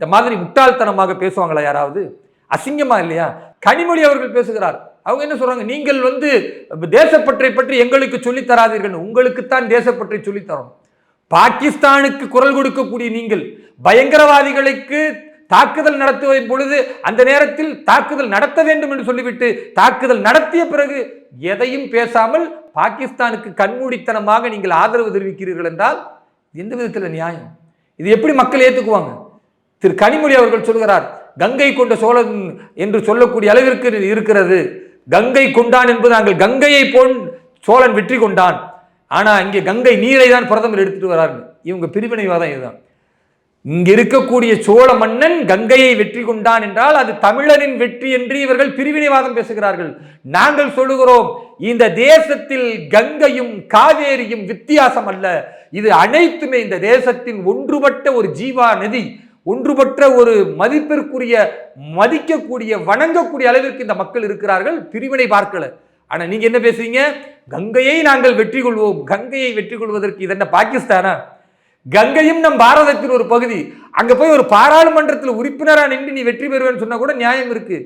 இந்த மாதிரி முட்டாள்தனமாக பேசுவாங்களா யாராவது? அசிங்கமா இல்லையா? கனிமொழி அவர்கள் பேசுகிறார். அவங்க என்ன சொல்றாங்க? நீங்கள் தேசப்பற்றை பற்றி எங்களுக்கு சொல்லித் தராதீர்கள். உங்களுக்குத்தான் தேசப்பற்றை சொல்லித் தரணும். பாகிஸ்தானுக்கு குரல் கொடுக்கக்கூடிய நீங்கள் பயங்கரவாதிகளுக்கு தாக்குதல் நடத்துவதன் பொழுது அந்த நேரத்தில் தாக்குதல் நடத்த வேண்டும் என்று சொல்லிவிட்டு தாக்குதல் நடத்திய பிறகு எதையும் பேசாமல் பாகிஸ்தானுக்கு கண்மூடித்தனமாக நீங்கள் ஆதரவு தெரிவிக்கிறீர்கள் என்றால் எந்த விதத்தில் நியாயம்? இது எப்படி மக்கள் ஏற்றுக்குவாங்க? திரு கனிமொழி அவர்கள் சொல்கிறார், கங்கை கொண்ட சோழன் என்று சொல்லக்கூடிய அளவிற்கு இருக்கிறது. கங்கை கொண்டான் என்பது நாங்கள் கங்கையை போல் சோழன் வெற்றி கொண்டான். ஆனா இங்கே கங்கை நீரை தான் பிரதமர் எடுத்துட்டு வரார்கள். இவங்க பிரிவினைவாதம் இதுதான். இங்க இருக்கக்கூடிய சோழ மன்னன் கங்கையை வெற்றி கொண்டான் என்றால் அது தமிழனின் வெற்றி என்று இவர்கள் பிரிவினைவாதம் பேசுகிறார்கள். நாங்கள் சொல்லுகிறோம், இந்த தேசத்தில் கங்கையும் காவேரியும் வித்தியாசம் அல்ல. இது அனைத்துமே இந்த தேசத்தின் ஒன்றுபட்ட ஒரு ஜீவா நதி, ஒன்றுபட்ட ஒரு மதிப்பிற்குரிய, மதிக்கக்கூடிய, வணங்கக்கூடிய அளவிற்கு இந்த மக்கள் இருக்கிறார்கள். பிரிவினை பார்க்கல. ஆனா நீங்க என்ன பேசுறீங்க? கங்கையை நாங்கள் வெற்றி கொள்வோம். கங்கையை வெற்றி கொள்வதற்கு இது என்ன பாகிஸ்தானா? கங்கையும் நம் பாரதத்தின் ஒரு பகுதி. அங்க போய் ஒரு பாராளுமன்றத்தில் உறுப்பினரா நின்று நீ வெற்றி பெறுவேன்னு சொன்னா கூட நியாயம் இருக்கு.